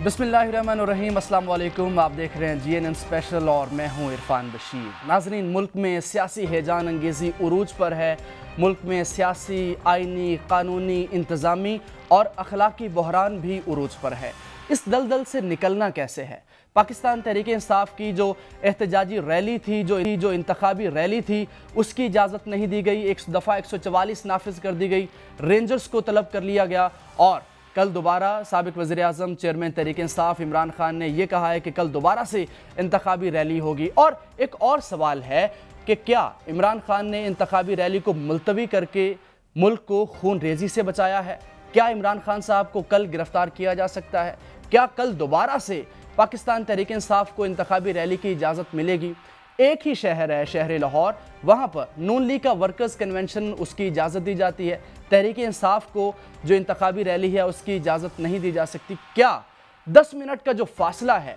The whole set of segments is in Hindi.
बिस्मिल्लाहिर्रहमानिर्रहीम, अस्सलाम वालेकुम। आप देख रहे हैं GNN स्पेशल और मैं हूं इरफान बशीर। नाज़रीन, मुल्क में सियासी हैजान अंगेज़ी उरूज पर है। मुल्क में सियासी, आइनी, कानूनी, इंतज़ामी और अखलाकी बहरान भी उरूज पर है। इस दलदल से निकलना कैसे है? पाकिस्तान तहरीक इंसाफ की जो एहतजाजी रैली थी, जो इंतखाबी रैली थी, उसकी इजाज़त नहीं दी गई। एक दफ़ा 144 नाफिज कर दी गई, रेंजर्स को तलब कर लिया गया और कल दोबारा साबिक वज़ीर आज़म चेयरमैन तहरीक इंसाफ इमरान खान ने यह कहा है कि कल दोबारा से इंतखाबी रैली होगी। और एक और सवाल है कि क्या इमरान खान ने इंतखाबी रैली को मुलतवी करके मुल्क को खून रेजी से बचाया है? क्या इमरान खान साहब को कल गिरफ्तार किया जा सकता है? क्या कल दोबारा से पाकिस्तान तहरीक इंसाफ को इंतखाबी रैली की इजाज़त मिलेगी? एक ही शहर है, शहर लाहौर, वहाँ पर नून लीग का वर्कर्स कन्वेंशन, उसकी इजाज़त दी जाती है। तहरीक इंसाफ को जो इंतखाबी रैली है उसकी इजाज़त नहीं दी जा सकती। क्या 10 मिनट का जो फासला है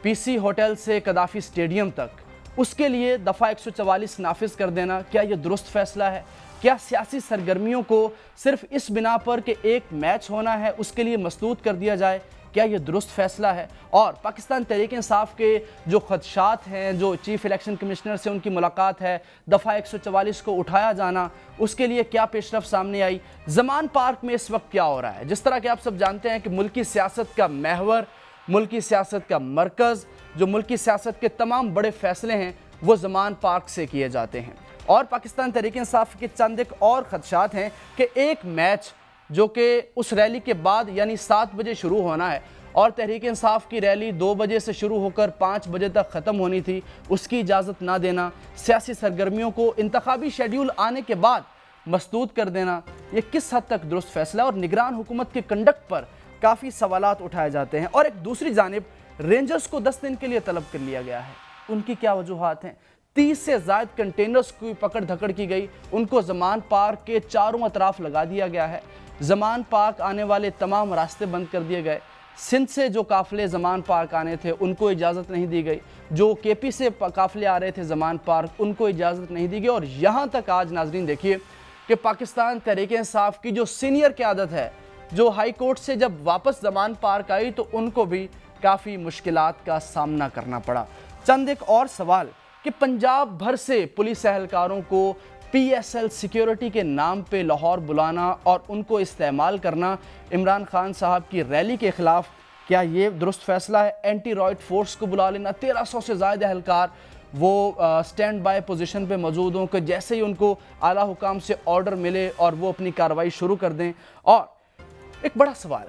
PC होटल से कदाफ़ी स्टेडियम तक, उसके लिए दफ़ा 144 नाफिज कर देना, क्या यह दुरुस्त फ़ैसला है? क्या सियासी सरगर्मियों को सिर्फ इस बिना पर कि एक मैच होना है उसके लिए मसलूत कर दिया जाए, क्या यह दुरुस्त फ़ैसला है? और पाकिस्तान तहरीक इंसाफ के जो खदशात हैं, जो चीफ इलेक्शन कमिश्नर से उनकी मुलाकात है, दफ़ा 144 को उठाया जाना, उसके लिए क्या पेशरफ सामने आई? ज़मान पार्क में इस वक्त क्या हो रहा है? जिस तरह के आप सब जानते हैं कि मुल्की सियासत का महवर, मुल्की सियासत का मरकज़, जो मुल्की सियासत के तमाम बड़े फ़ैसले हैं वो ज़मान पार्क से किए जाते हैं। और पाकिस्तान तहरीक इंसाफ के चंद एक और खदशात हैं कि एक मैच जो कि उस रैली के बाद यानी 7 बजे शुरू होना है और तहरीक इंसाफ की रैली 2 बजे से शुरू होकर 5 बजे तक ख़त्म होनी थी, उसकी इजाज़त ना देना, सियासी सरगर्मियों को इंतखाबी शेड्यूल आने के बाद मसदूद कर देना, ये किस हद तक दुरुस्त फैसला? और निगरान हुकूमत के कंडक्ट पर काफ़ी सवालात उठाए जाते हैं। और एक दूसरी जानिब रेंजर्स को 10 दिन के लिए तलब कर लिया गया है, उनकी क्या वजूहात हैं? 30 से ज़ायद कंटेनर्स की पकड़ धकड़ की गई, उनको ज़मान पार्क के चारों अतराफ लगा दिया गया है। ज़मान पार्क आने वाले तमाम रास्ते बंद कर दिए गए। सिंध से जो काफ़िले ज़मान पार्क आने थे उनको इजाज़त नहीं दी गई। जो KP से काफ़िले आ रहे थे ज़मान पार्क, उनको इजाज़त नहीं दी गई। और यहाँ तक आज नाजरीन देखिए कि पाकिस्तान तहरीक इंसाफ की जो सीनियर क़यादत है, जो हाई कोर्ट से जब वापस ज़मान पार्क आई तो उनको भी काफ़ी मुश्किलात का सामना करना पड़ा। चंद एक और सवाल कि पंजाब भर से पुलिस एहलकारों को PSL सिक्योरिटी के नाम पे लाहौर बुलाना और उनको इस्तेमाल करना इमरान खान साहब की रैली के ख़िलाफ़, क्या ये दुरुस्त फ़ैसला है? एंटी रॉयट फोर्स को बुला लेना, 1300 से ज़ायद एहलकार वो स्टैंड बाय पोजीशन पे मौजूद हों कि जैसे ही उनको आला हुकाम से ऑर्डर मिले और वो अपनी कार्रवाई शुरू कर दें। और एक बड़ा सवाल,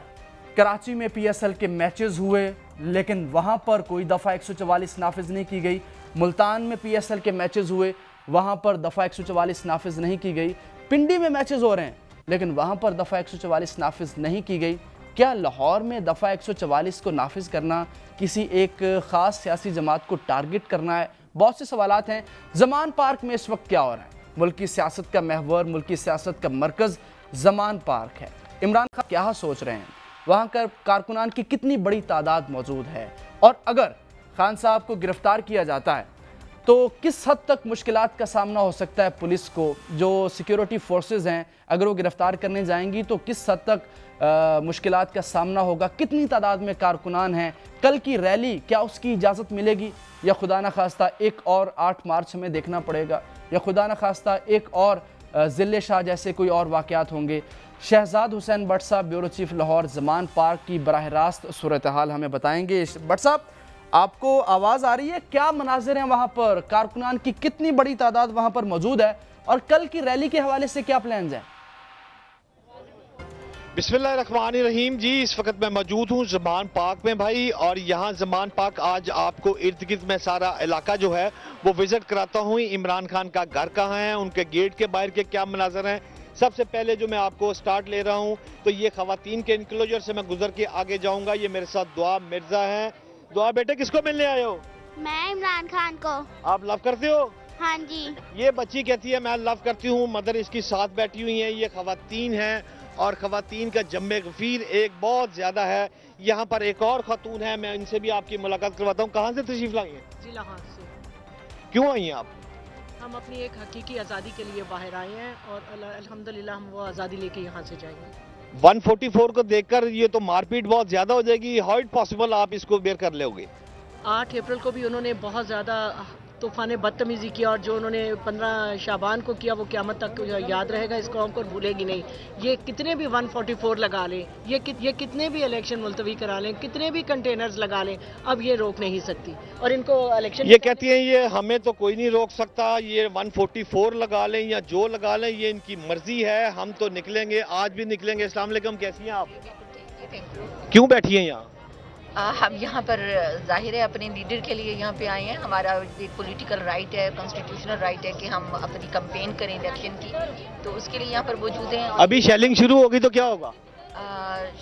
कराची में PSL के मैचेस हुए लेकिन वहाँ पर कोई दफ़ा 144 नाफिज नहीं की गई। मुल्तान में PSL के मैचेस हुए, वहाँ पर दफ़ा 144 नाफिज नहीं की गई। पिंडी में मैचेस हो रहे हैं लेकिन वहाँ पर दफ़ा 144 नाफिज नहीं की गई। क्या लाहौर में दफ़ा 144 को नाफिज करना किसी एक ख़ास सियासी जमात को टारगेट करना है? बहुत से सवालात हैं। ज़मान पार्क में इस वक्त क्या हो रहा है? मुल्की सियासत का महवर, मुल्की सियासत का मरकज़ ज़मान पार्क है। इमरान खान क्या सोच रहे हैं? वहाँ का कारकुनान की कितनी बड़ी तादाद मौजूद है? और अगर खान साहब को गिरफ्तार किया जाता है तो किस हद तक मुश्किलात का सामना हो सकता है पुलिस को? जो सिक्योरिटी फोर्सेस हैं, अगर वो गिरफ्तार करने जाएंगी तो किस हद तक मुश्किलात का सामना होगा? कितनी तादाद में कारकुनान हैं? कल की रैली क्या उसकी इजाज़त मिलेगी या खुदा न खास्ता एक और 8 मार्च हमें देखना पड़ेगा, या खुदा न खास्ता एक और ज़िले शाह जैसे कोई और वाक़यात होंगे? शहजाद हुसैन भट्ट साहब, ब्यूरो चीफ लाहौर, ज़मान पार्क की बराह रास्त सूरत हाल हमें बताएंगे। भट्ट साहब, आपको आवाज़ आ रही है? क्या मनाजिर हैं वहाँ पर? कारकुनान की कितनी बड़ी तादाद वहाँ पर मौजूद है और कल की रैली के हवाले से क्या प्लान्स हैं? बिस्मिल्लाहिर्रहमानिर्रहीम जी, इस वक्त मैं मौजूद हूँ ज़मान पार्क में भाई, और यहाँ ज़मान पार्क आज आपको इर्द गिर्द में सारा इलाका जो है वो विजिट कराता हूँ। इमरान खान का घर कहाँ है, उनके गेट के बाहर के क्या मनाजर हैं। सबसे पहले जो मैं आपको स्टार्ट ले रहा हूँ तो ये ख़वातीन के इंक्लोजर से मैं गुजर के आगे जाऊँगा। ये मेरे साथ दुआ मिर्ज़ा हैं। दुआ बेटे, किसको मिलने आए हो? मैं इमरान खान को। आप लव करते हो? हाँ जी। ये बच्ची कहती है मैं लव करती हूँ, मदर इसकी साथ बैठी हुई है। ये ख़वातीन हैं और ख़वातीन का जम्मे गफीर एक बहुत ज़्यादा है। यहाँ पर एक और खातून है, मैं इनसे भी आपकी मुलाकात करवाता हूँ। कहाँ से तशरीफ़ लाई हैं? जी, लाहौर से। क्यों आई हैं आप? हम अपनी एक हकीकी आज़ादी के लिए बाहर आए हैं और अल्हम्दुलिल्लाह हम वो आज़ादी लेके यहाँ से जाएंगे। 144 को देखकर ये तो मारपीट बहुत ज्यादा हो जाएगी। हाउ इट पॉसिबल आप इसको बेयर कर लोगे? 8 अप्रैल को भी उन्होंने बहुत ज़्यादा तूफान बदतमीजी किया और जो उन्होंने 15 शाबान को किया वो क़यामत तक याद रहेगा, इस कौम को भूलेगी नहीं। ये कितने भी 144 लगा लें, ये कितने भी इलेक्शन मुलतवी करा लें, कितने भी कंटेनर्स लगा लें, अब ये रोक नहीं सकती। और इनको इलेक्शन ये कहती हैं ये हमें तो कोई नहीं रोक सकता, ये 144 लगा लें या जो लगा लें ये इनकी मर्जी है, हम तो निकलेंगे, आज भी निकलेंगे। अस्सलाम वालेकुम, कैसी हैं आप? क्यों बैठी हैं यहाँ? हम यहाँ पर जाहिर है अपने लीडर के लिए यहाँ पे आए हैं। हमारा एक पॉलिटिकल राइट है, कॉन्स्टिट्यूशनल राइट है कि हम अपनी कैंपेन करें इलेक्शन की, तो उसके लिए यहाँ पर मौजूद हैं। अभी शेलिंग शुरू होगी तो क्या होगा?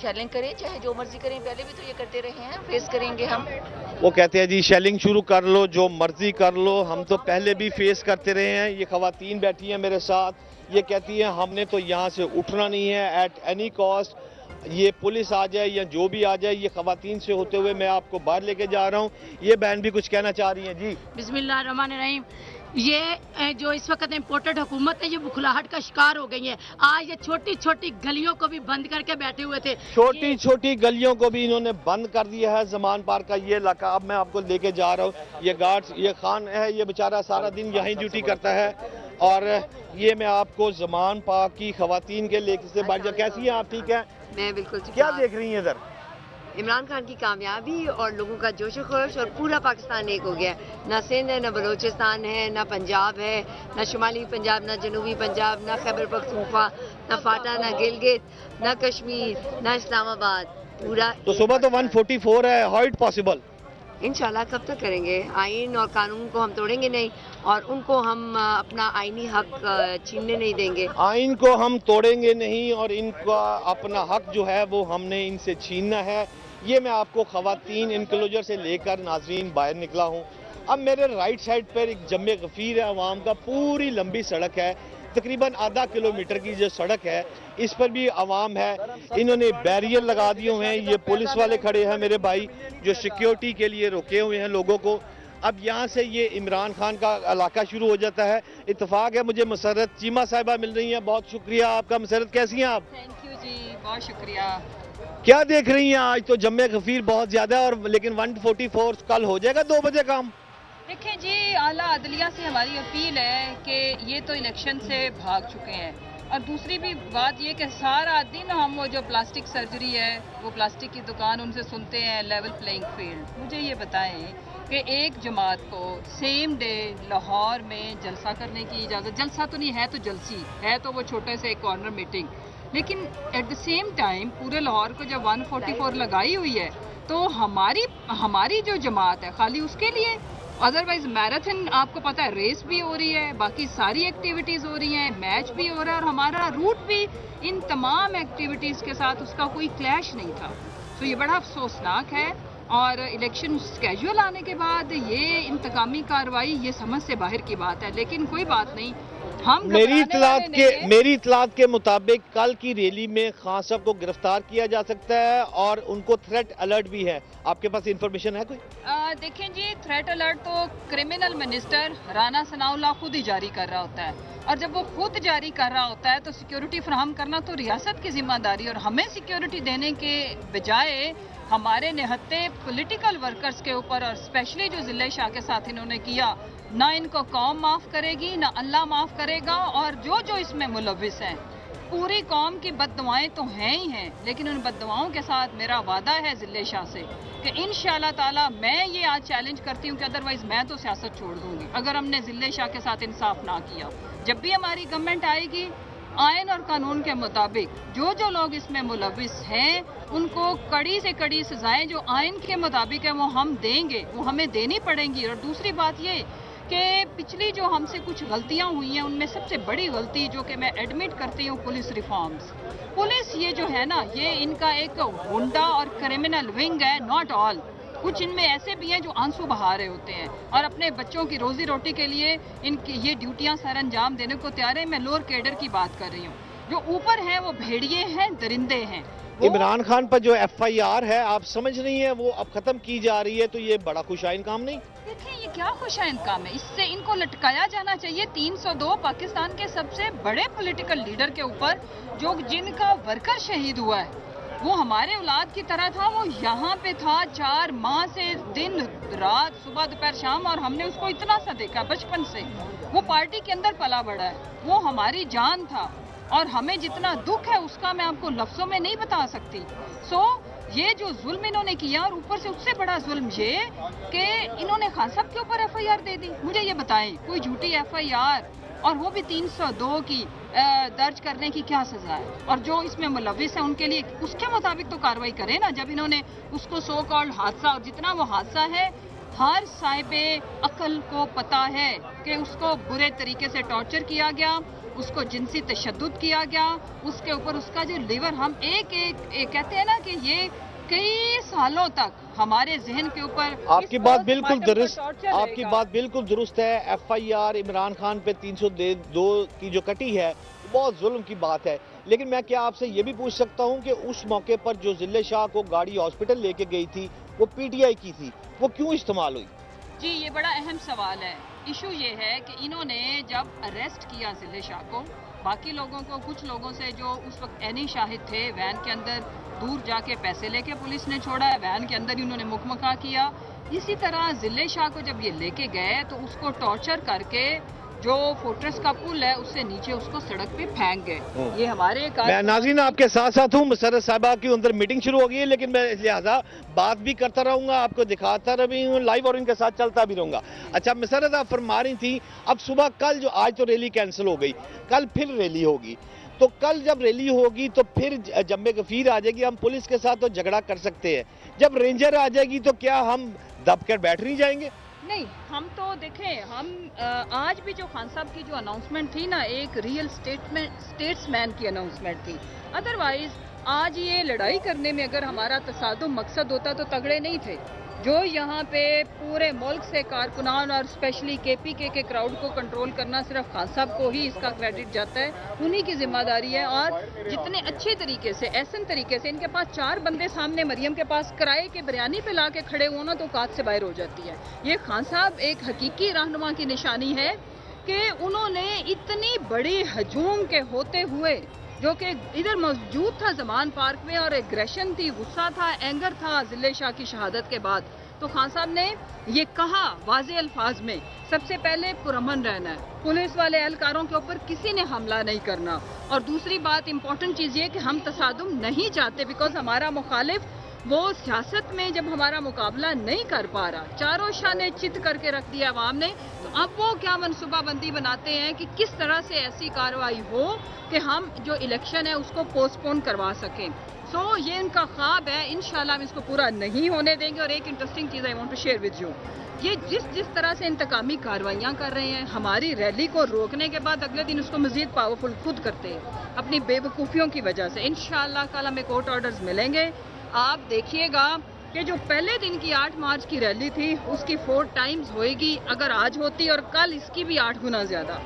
शेलिंग करें चाहे जो मर्जी करें, पहले भी तो ये करते रहे हैं, फेस करेंगे हम। वो कहते हैं जी शेलिंग शुरू कर लो, जो मर्जी कर लो, हम तो पहले भी फेस करते रहे हैं। ये खवातीन बैठी हैं मेरे साथ, ये कहती हैं हमने तो यहाँ से उठना नहीं है एट एनी कॉस्ट, ये पुलिस आ जाए या जो भी आ जाए। ये खवातीन से होते हुए मैं आपको बाहर लेके जा रहा हूँ। ये बहन भी कुछ कहना चाह रही हैं जी। बिस्मिल्लाहिर्रहमानिर्रहीम। ये जो इस वक्त इम्पोर्टेड हुकूमत है ये बुखलाहट का शिकार हो गई है। आज ये छोटी छोटी गलियों को भी बंद करके बैठे हुए थे, छोटी छोटी गलियों को भी इन्होंने बंद कर दिया है। ज़मान पार्क का ये इलाका अब मैं आपको लेके जा रहा हूँ। ये गार्ड्स, ये खान है, ये बेचारा सारा दिन यहीं ड्यूटी करता है। और ये मैं आपको ज़मान पार्क की खवातीन के लेके से बात। कैसी है आप? ठीक है, मैं बिल्कुल ठीक। क्या देख रही हैं इधर? इमरान खान की कामयाबी और लोगों का जोश खरोश, और पूरा पाकिस्तान एक हो गया। ना सिंध है, ना बलोचिस्तान है, ना पंजाब है, ना शुमाली पंजाब, ना जनूबी पंजाब, ना खैबर पख्तूनख्वा, ना फाटा, ना गिलगित, ना कश्मीर, ना इस्लामाबाद। पूरा तो सुबह तो 144 है, हाउ इट पॉसिबल? इंशाल्लाह कब तक करेंगे? आइन और कानून को हम तोड़ेंगे नहीं और उनको हम अपना आईनी हक छीनने नहीं देंगे। आइन को हम तोड़ेंगे नहीं और इनका अपना हक जो है वो हमने इनसे छीनना है। ये मैं आपको खवातीन इनक्लोजर से लेकर नाजरीन बाहर निकला हूँ। अब मेरे राइट साइड पर एक जम्मे गफीर है अवाम का, पूरी लंबी सड़क है, तकरीबन आधा किलोमीटर की जो सड़क है, इस पर भी आवाम है। इन्होंने बैरियर लगा दिए हुए हैं। ये पुलिस वाले खड़े हैं मेरे भाई, जो सिक्योरिटी के लिए रोके हुए हैं लोगों को। अब यहाँ से ये इमरान खान का इलाका शुरू हो जाता है। इत्तेफाक है मुझे मसरत चीमा साहिबा मिल रही हैं, बहुत शुक्रिया आपका। मसरत कैसी हैं आप? थैंक यू जी, बहुत शुक्रिया। क्या देख रही हैं? आज तो जम्मे गफीर बहुत ज्यादा है, और लेकिन 144 कल हो जाएगा 2 बजे काम। देखें जी, आला अदलिया से हमारी अपील है कि ये तो इलेक्शन से भाग चुके हैं, और दूसरी भी बात ये कि सारा दिन हम वो जो प्लास्टिक सर्जरी है, वो प्लास्टिक की दुकान, उनसे सुनते हैं लेवल प्लेइंग फील्ड। मुझे ये बताएं कि एक जमात को सेम डे लाहौर में जलसा करने की इजाज़त, जलसा तो नहीं है तो जलसी है, तो वो छोटे से कॉर्नर मीटिंग, लेकिन एट द सेम टाइम पूरे लाहौर को जब 144 लगाई हुई है तो हमारी जो जमात है खाली उसके लिए, अदरवाइज मैराथन आपको पता है रेस भी हो रही है, बाकी सारी एक्टिविटीज़ हो रही हैं, मैच भी हो रहा है, और हमारा रूट भी इन तमाम एक्टिविटीज़ के साथ उसका कोई क्लैश नहीं था। तो ये बड़ा अफसोसनाक है, और इलेक्शन स्केड्यूल आने के बाद ये इंतकामी कार्रवाई ये समझ से बाहर की बात है, लेकिन कोई बात नहीं। हम मेरी इतलात के मुताबिक कल की रैली में खान साहब को गिरफ्तार किया जा सकता है और उनको थ्रेट अलर्ट भी है। आपके पास इंफॉर्मेशन है कोई? देखें जी, थ्रेट अलर्ट तो क्रिमिनल मिनिस्टर राना सनाउल्लाह खुद ही जारी कर रहा होता है, और जब वो खुद जारी कर रहा होता है तो सिक्योरिटी फराहम करना तो रियासत की जिम्मेदारी, और हमें सिक्योरिटी देने के बजाय हमारे निहत्ते पॉलिटिकल वर्कर्स के ऊपर, और स्पेशली जो जिले शाह के साथ इन्होंने किया, ना इनको कौम माफ़ करेगी ना अल्लाह माफ़ करेगा। और जो जो इसमें मुलविस हैं, पूरी कौम की बद्दुआएं तो हैं ही हैं, लेकिन उन बद्दुआओं के साथ मेरा वादा है जिले शाह से कि इंशाअल्लाह ताला मैं ये आज चैलेंज करती हूँ कि अदरवाइज मैं तो सियासत छोड़ दूंगी अगर हमने जिले शाह के साथ इंसाफ ना किया। जब भी हमारी गवर्नमेंट आएगी, आइन और कानून के मुताबिक जो जो लोग इसमें मुलविस हैं उनको कड़ी से कड़ी सजाएं जो आइन के मुताबिक है वो हम देंगे, वो हमें देनी पड़ेंगी। और दूसरी बात ये कि पिछली जो हमसे कुछ गलतियां हुई हैं, उनमें सबसे बड़ी गलती जो कि मैं एडमिट करती हूँ, पुलिस रिफॉर्म्स। पुलिस ये जो है ना, ये इनका एक गुंडा और क्रिमिनल विंग है, नॉट ऑल। कुछ इनमें ऐसे भी हैं जो आंसू बहा रहे होते हैं और अपने बच्चों की रोजी रोटी के लिए इनकी ये ड्यूटियां सर अंजाम देने को तैयार है। मैं लोअर कैडर की बात कर रही हूँ। जो ऊपर हैं वो भेड़िए हैं, दरिंदे हैं। इमरान खान पर जो FIR है आप समझ रही हैं वो अब खत्म की जा रही है, तो ये बड़ा खुशाइन काम नहीं? देखिए ये क्या खुशाइन काम है, इससे इनको लटकाया जाना चाहिए 302 पाकिस्तान के सबसे बड़े पॉलिटिकल लीडर के ऊपर, जो जिनका वर्कर शहीद हुआ है। वो हमारे औलाद की तरह था, वो यहाँ पे था 4 माह से, दिन रात सुबह दोपहर शाम, और हमने उसको इतना सा देखा बचपन से। वो पार्टी के अंदर पला बड़ा है, वो हमारी जान था, और हमें जितना दुख है उसका मैं आपको लफ्जों में नहीं बता सकती। ये जो जुल्म इन्होंने किया, और ऊपर से उससे बड़ा जुल्म ये कि इन्होंने खान साहब के ऊपर FIR दे दी। मुझे ये बताएं, कोई झूठी FIR और वो भी 302 की दर्ज करने की क्या सजा है? और जो इसमें मुलविस है उनके लिए उसके मुताबिक तो कार्रवाई करें ना। जब इन्होंने उसको सो कॉल्ड हादसा, और जितना वो हादसा है, हर साहिबे अकल को पता है कि उसको बुरे तरीके से टॉर्चर किया गया, उसको जिनसी तशद्दुद किया गया, उसके ऊपर उसका जो लिवर, हम एक कहते हैं ना कि ये कई सालों तक हमारे जहन के ऊपर। आपकी बात बिल्कुल दुरुस्त, आपकी बात बिल्कुल दुरुस्त है। FIR इमरान खान पे 302 की जो कटी है बहुत जुल्म की बात है, लेकिन मैं क्या आपसे ये भी पूछ सकता हूँ कि उस मौके पर जो जिले शाह को गाड़ी हॉस्पिटल लेके गई थी वो PTI की थी, वो क्यों इस्तेमाल हुई? जी ये बड़ा अहम सवाल है। इशू ये है कि इन्होंने जब अरेस्ट किया जिले शाह को, बाकी लोगों को, कुछ लोगों से जो उस वक्त ऐनी शाहिद थे, वैन के अंदर दूर जाके पैसे लेके पुलिस ने छोड़ा है, वैन के अंदर ही उन्होंने मुकमका किया। इसी तरह जिले शाह को जब ये लेके गए तो उसको टॉर्चर करके जो फोर्ट्रेस का पुल है उससे नीचे उसको सड़क पे फेंक गए। ये हमारे मैं नाज़रीन आपके साथ साथ हूँ। मुसर्रत साहिबा की अंदर मीटिंग शुरू हो गई है, लेकिन मैं लिहाजा बात भी करता रहूंगा, आपको दिखाता भी हूँ लाइव और इनके साथ चलता भी रहूंगा। अच्छा मुसर्रत, आप फरमा रही थी अब सुबह, कल जो आज तो रैली कैंसिल हो गई, कल फिर रैली होगी, तो कल जब रैली होगी तो फिर जम्मे गफीर आ जाएगी, हम पुलिस के साथ तो झगड़ा कर सकते हैं, जब रेंजर आ जाएगी तो क्या हम दब कर बैठ नहीं जाएंगे? नहीं, हम तो देखें, हम आज भी जो खान साहब की जो अनाउंसमेंट थी ना, एक रियल स्टेट्समैन की अनाउंसमेंट थी। अदरवाइज आज ये लड़ाई करने में अगर हमारा तसादुम मकसद होता तो तगड़े नहीं थे। जो यहाँ पे पूरे मुल्क से कारकुनान और स्पेशली KPK के क्राउड को कंट्रोल करना सिर्फ खान साहब को ही इसका क्रेडिट जाता है, उन्हीं की जिम्मेदारी है। और जितने अच्छे तरीके से, ऐसे तरीके से, इनके पास 4 बंदे सामने मरियम के पास किराए के बिरयानी पे ला के खड़े हो ना तो औकात से बाहर हो जाती है। ये खान साहब एक हकीकी रहनुमा की निशानी है कि उन्होंने इतनी बड़ी हजूम के होते हुए, जो कि इधर मौजूद था ज़मान पार्क में, और एग्रेशन थी, गुस्सा था, एंगर था जिले शाह की शहादत के बाद, तो खान साहब ने ये कहा वाज़े अल्फाज में, सबसे पहले पुरअमन रहना है, पुलिस वाले एहलकारों के ऊपर किसी ने हमला नहीं करना। और दूसरी बात, इंपॉर्टेंट चीज़ ये कि हम तसादुम नहीं चाहते, बिकॉज हमारा मुखालिफ वो सियासत में जब हमारा मुकाबला नहीं कर पा रहा, चारों शाने चित करके रख दिया अवाम ने, तो अब वो क्या मनसूबाबंदी बनाते हैं कि किस तरह से ऐसी कार्रवाई हो कि हम जो इलेक्शन है उसको पोस्टपोन करवा सकें। ये उनका ख्वाब है, इंशाल्लाह हम इसको पूरा नहीं होने देंगे। और एक इंटरेस्टिंग चीज़ I want to share with you, ये जिस तरह से इंतकामी कार्रवाइयाँ कर रहे हैं, हमारी रैली को रोकने के बाद अगले दिन उसको मजीद पावरफुल खुद करते हैं अपनी बेवकूफ़ियों की वजह से। इंशाल्लाह कल हमें कोर्ट ऑर्डर्स मिलेंगे। आप देखिएगा कि जो पहले दिन की 8 मार्च की रैली थी उसकी 4 टाइम्स होएगी, अगर आज होती, और कल इसकी भी 8 गुना ज्यादा।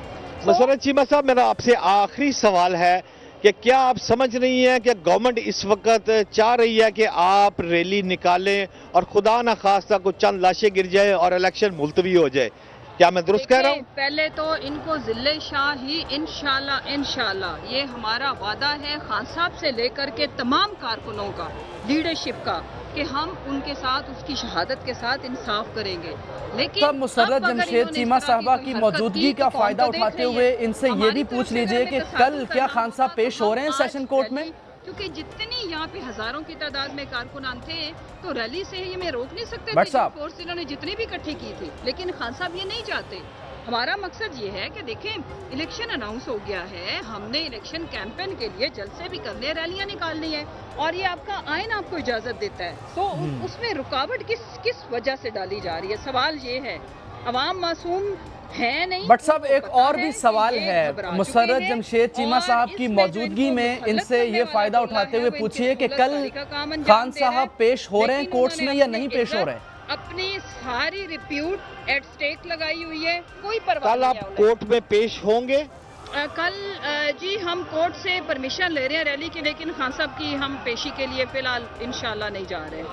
मुसर्रत चीमा साहब, मेरा आपसे आखिरी सवाल है कि क्या आप समझ रही हैं कि गवर्नमेंट इस वक्त चाह रही है कि आप रैली निकालें और खुदा न खास्ता कुछ चंद लाशें गिर जाए और इलेक्शन मुलतवी हो जाए? क्या मैं दुरुस्त कह रहा हूँ? पहले तो इनको जिले शाह ही इंशाल्लाह ये हमारा वादा है खान साहब से लेकर के तमाम कारकुनों का, लीडरशिप का, कि हम उनके साथ, उसकी शहादत के साथ इंसाफ करेंगे। लेकिन तब मुसर्रत जमशेद चीमा साहबा की मौजूदगी का फायदा उठाते हुए इनसे ये भी पूछ लीजिए कि कल क्या खान साहब पेश हो रहे हैं सेशन कोर्ट में? क्योंकि जितनी यहाँ पे हजारों की तादाद में कारकुनान थे, तो रैली से ये मैं रोक नहीं सकते थे, फोर्स इन्होंने जितनी भी इकट्ठी की थी। लेकिन खान साहब ये नहीं चाहते। हमारा मकसद ये है कि देखें, इलेक्शन अनाउंस हो गया है, हमने इलेक्शन कैंपेन के लिए जलसे भी करने, रैलियां निकालनी है, और ये आपका आइन आपको इजाजत देता है। तो उसमें रुकावट किस वजह से डाली जा रही है? सवाल ये है, अवाम मासूम है नहीं। बट साहब एक और भी सवाल है, मुसर्रत जमशेद चीमा साहब की मौजूदगी में इनसे ये फायदा उठाते हुए पूछिए कि कल खान साहब पेश हो रहे हैं कोर्ट्स में या नहीं पेश हो रहे हैं? अपनी सारी रिप्यूट एट स्टेक लगाई हुई है, कोई परवाह नहीं। कल आप कोर्ट में पेश होंगे? कल जी हम कोर्ट से परमिशन ले रहे हैं रैली की, लेकिन खान साहब की हम पेशी के लिए फिलहाल इंशाल्लाह नहीं जा रहे।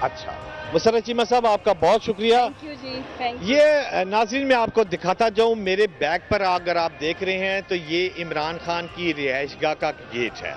अच्छा मुसर्रत चीमा साहब, आपका बहुत शुक्रिया। थैंक यू जी, थैंक यू। ये नाज़रीन मैं आपको दिखाता जाऊं, मेरे बैक पर अगर आप देख रहे हैं तो ये इमरान खान की रिहाइशगाह का गेट है।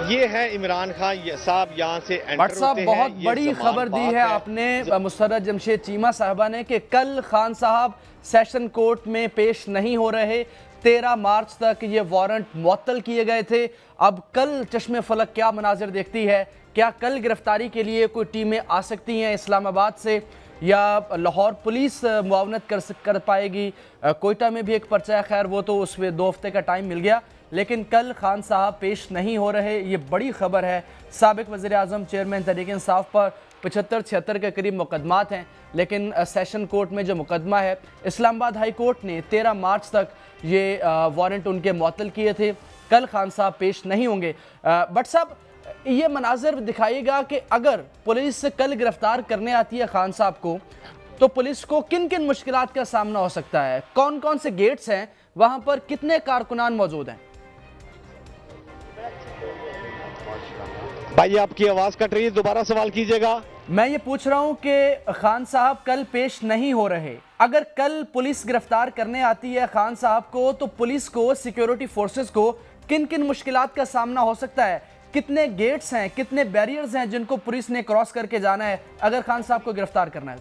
ये है इमरान खान साहब यहाँ से एंटर भट्ट साहब, होते बहुत हैं। बड़ी खबर दी है आपने मुसर्रत जमशेद चीमा साहबा ने कि कल खान साहब सेशन कोर्ट में पेश नहीं हो रहे। 13 मार्च तक ये वारंट मुअत्तल किए गए थे। अब कल चश्मे फलक क्या मनाजिर देखती है? क्या कल गिरफ्तारी के लिए कोई टीमें आ सकती हैं इस्लामाबाद से, या लाहौर पुलिस मुआवनत कर पाएगी? कोयटा में भी एक पर्चा है, खैर वो तो उसमें 2 हफ्ते का टाइम मिल गया, लेकिन कल खान साहब पेश नहीं हो रहे। ये बड़ी खबर है। साबिक वज़ीर आज़म चेयरमैन तहरीक इंसाफ पर 75-76 के करीब मुकदमात हैं, लेकिन सेशन कोर्ट में जो मुकदमा है, इस्लामाबाद हाई कोर्ट ने 13 मार्च तक ये वारंट उनके मुअत्तल किए थे। कल खान साहब पेश नहीं होंगे। बट साहब, ये मनाजर दिखाइएगा कि अगर पुलिस कल गिरफ्तार करने आती है खान साहब को, तो पुलिस को किन किन मुश्किलात का सामना हो सकता है? कौन कौन से गेट्स हैं वहां पर? कितने कारकुनान मौजूद हैं? भाई आपकी आवाज कट रही है, दोबारा सवाल कीजिएगा। मैं ये पूछ रहा हूं कि खान साहब कल पेश नहीं हो रहे, अगर कल पुलिस गिरफ्तार करने आती है खान साहब को, तो पुलिस को, सिक्योरिटी फोर्सेस को किन किन मुश्किलात का सामना हो सकता है? कितने गेट्स हैं, कितने बैरियर्स हैं जिनको पुलिस ने क्रॉस करके जाना है अगर खान साहब को गिरफ्तार करना है?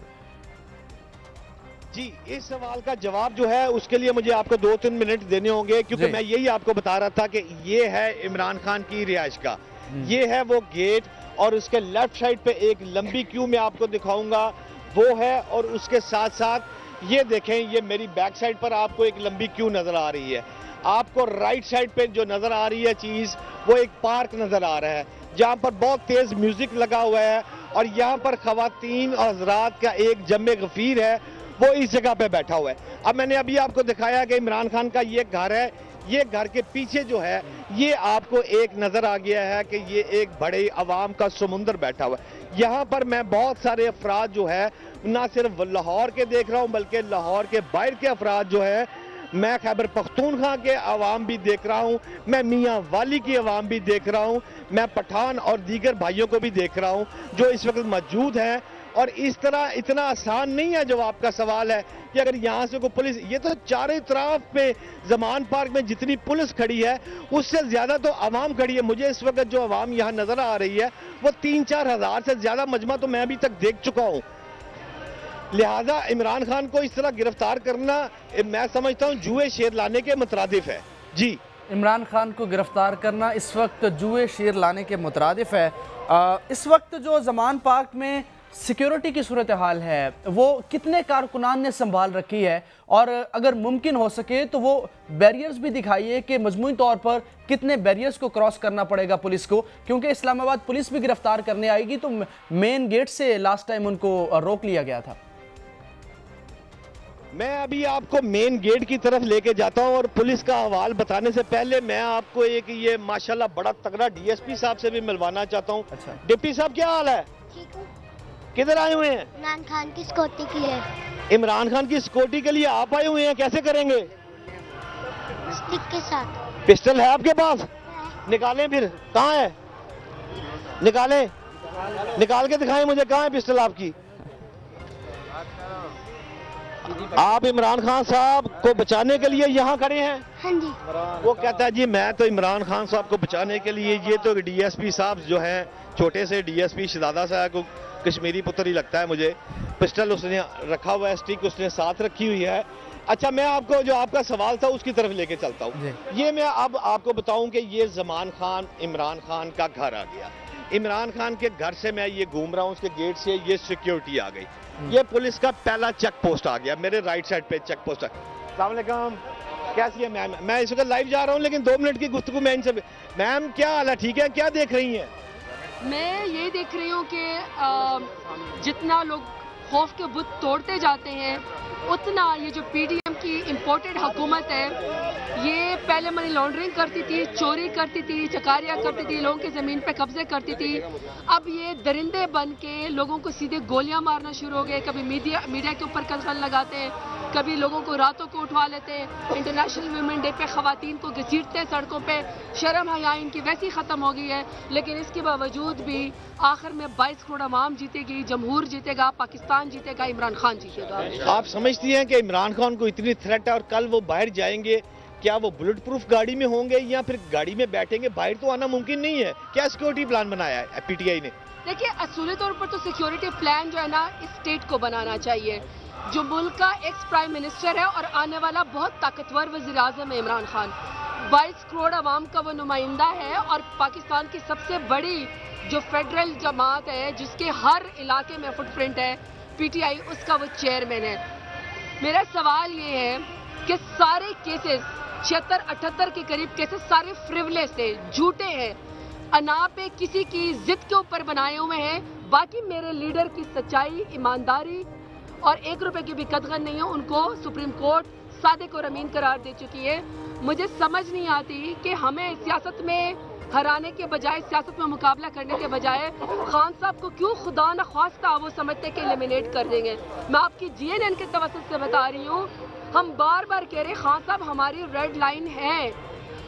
जी, इस सवाल का जवाब जो है उसके लिए मुझे आपको 2-3 मिनट देने होंगे, क्योंकि मैं यही आपको बता रहा था कि ये है इमरान खान की रिहाइश का, ये है वो गेट, और उसके लेफ्ट साइड पे एक लंबी क्यू में आपको दिखाऊंगा वो है, और उसके साथ साथ ये देखें, ये मेरी बैक साइड पर आपको एक लंबी क्यू नजर आ रही है। आपको राइट साइड पे जो नजर आ रही है चीज, वो एक पार्क नजर आ रहा है जहां पर बहुत तेज म्यूजिक लगा हुआ है, और यहाँ पर खवातीन और हज़रात का एक जम्मे गफीर है, वो इस जगह पे बैठा हुआ है। अब मैंने अभी आपको दिखाया कि इमरान खान का ये घर है, ये घर के पीछे जो है ये आपको एक नजर आ गया है कि ये एक बड़े अवाम का समुंदर बैठा हुआ है। यहाँ पर मैं बहुत सारे अफराद जो है ना सिर्फ लाहौर के देख रहा हूँ, बल्कि लाहौर के बाहर के अफराद जो है, मैं खैबर पख्तूनख्वा के अवाम भी देख रहा हूँ, मैं मियाँ वाली की अवाम भी देख रहा हूँ, मैं पठान और दीगर भाइयों को भी देख रहा हूँ जो इस वक्त मौजूद हैं। और इस तरह इतना आसान नहीं है जो आपका सवाल है कि अगर यहाँ से कोई पुलिस, ये तो चारों तरफ पे ज़मान पार्क में जितनी पुलिस खड़ी है उससे ज़्यादा तो आवाम खड़ी है। मुझे इस वक्त जो आवाम यहाँ नज़र आ रही है वो 3-4 हज़ार से ज़्यादा मजमा तो मैं अभी तक देख चुका हूँ। लिहाजा इमरान खान को इस तरह गिरफ्तार करना मैं समझता हूँ जुए शेर लाने के मुतरादिफ है। जी, इमरान खान को गिरफ्तार करना इस वक्त जुए शेर लाने के मुतरादिफ है। इस वक्त जो ज़मान पार्क में सिक्योरिटी की सूरत हाल है, वो कितने कारकुनान ने संभाल रखी है, और अगर मुमकिन हो सके तो वो बैरियर्स भी दिखाइए कि मजमूई तौर पर कितने बैरियर्स को क्रॉस करना पड़ेगा पुलिस को, क्योंकि इस्लामाबाद पुलिस भी गिरफ्तार करने आएगी तो मेन गेट से लास्ट टाइम उनको रोक लिया गया था। मैं अभी आपको मेन गेट की तरफ लेके जाता हूं, और पुलिस का हवाल बताने से पहले मैं आपको एक ये माशाल्लाह बड़ा तगड़ा डीएसपी साहब से भी मिलवाना चाहता हूं। अच्छा। डिप्टी साहब क्या हाल है? ठीक हूँ। किधर आए हुए हैं? इमरान खान की सिक्योरिटी के लिए। इमरान खान की सिक्योरिटी के लिए आप आए हुए हैं, कैसे करेंगे? स्टिक के साथ। पिस्टल है आपके पास? निकालें फिर, कहाँ है? निकालें, निकाल के दिखाएं मुझे, कहाँ है पिस्टल आपकी? आप इमरान खान साहब को बचाने के लिए यहाँ खड़े हैं? हाँ जी। वो कहता है जी मैं तो इमरान खान साहब को बचाने के लिए, ये तो डीएसपी साहब जो हैं, छोटे से डीएसपी शहजादा साहब को कश्मीरी पुत्र ही लगता है मुझे, पिस्टल उसने रखा हुआ है, स्टिक उसने साथ रखी हुई है। अच्छा, मैं आपको जो आपका सवाल था उसकी तरफ लेके चलता हूँ। ये मैं अब आपको बताऊं कि ये ज़मान खान इमरान खान का घर आ गया। इमरान खान के घर से मैं ये घूम रहा हूँ, उसके गेट से ये सिक्योरिटी आ गई, ये पुलिस का पहला चेक पोस्ट आ गया, मेरे राइट साइड पे चेक पोस्ट। अस्सलाम वालेकुम, कैसी है मैम? मैं इस वक्त लाइव जा रहा हूँ, लेकिन 2 मिनट की गुफ्तगू मैं इनसे। मैम क्या हाल है? ठीक है, क्या देख रही हैं? मैं ये देख रही हूँ कि जितना लोग खौफ के बुत तोड़ते जाते हैं, उतना ये जो पीडीएम की इम्पोर्टेड हुकूमत है, ये पहले मनी लॉन्ड्रिंग करती थी, चोरी करती थी, चकारियाँ करती थी, लोगों की ज़मीन पे कब्जे करती थी। अब ये दरिंदे बन के लोगों को सीधे गोलियां मारना शुरू हो गए। कभी मीडिया के ऊपर कत्ल लगाते हैं, कभी लोगों को रातों को उठवा लेते हैं। इंटरनेशनल वुमेन डे पे ख़वातीन को घसीटते हैं सड़कों पे। शर्म हया इनकी वैसी ख़त्म हो गई है, लेकिन इसके बावजूद भी आखिर में 22 करोड़ आवाम जीतेगी, जमहूर जीतेगा, पाकिस्तान जीतेगा, इमरान खान जीतेगा। आप समझती हैं कि इमरान खान को इतनी थ्रेट है और कल वो बाहर जाएंगे, क्या वो बुलेट प्रूफ गाड़ी में होंगे या फिर गाड़ी में बैठेंगे? बाहर तो आना मुमकिन नहीं है। क्या सिक्योरिटी प्लान बनाया है पीटीआई ने? देखिए, असूली तौर पर तो सिक्योरिटी प्लान जो है ना, इस स्टेट को बनाना चाहिए। जो मुल्क का एक्स प्राइम मिनिस्टर है और आने वाला बहुत ताकतवर वज़ीर आज़म है इमरान खान, 22 करोड़ आवाम का वो नुमाइंदा है और पाकिस्तान की सबसे बड़ी जो फेडरल जमात है जिसके हर इलाके में फुटप्रिंट है, पीटीआई, उसका वो चेयरमैन है। मेरा सवाल ये है कि सारे केसेस 76-78 के करीब केसेस सारे फ्रिवलेस थे, झूठे हैं, अना पे किसी की जिद के ऊपर बनाए हुए हैं। बाकी मेरे लीडर की सच्चाई, ईमानदारी और 1 रुपए की भी कदर नहीं है। उनको सुप्रीम कोर्ट सादिक और अमीन करार दे चुकी है। मुझे समझ नहीं आती कि हमें सियासत में हराने के बजाय, सियासत में मुकाबला करने के बजाय खान साहब को क्यों खुदा न ख्वास्ता वो समझते कि एलिमिनेट कर देंगे। मैं आपकी जीएनएन के तवज्जुह से बता रही हूँ, हम बार बार कह रहे हैं खान साहब हमारी रेड लाइन है।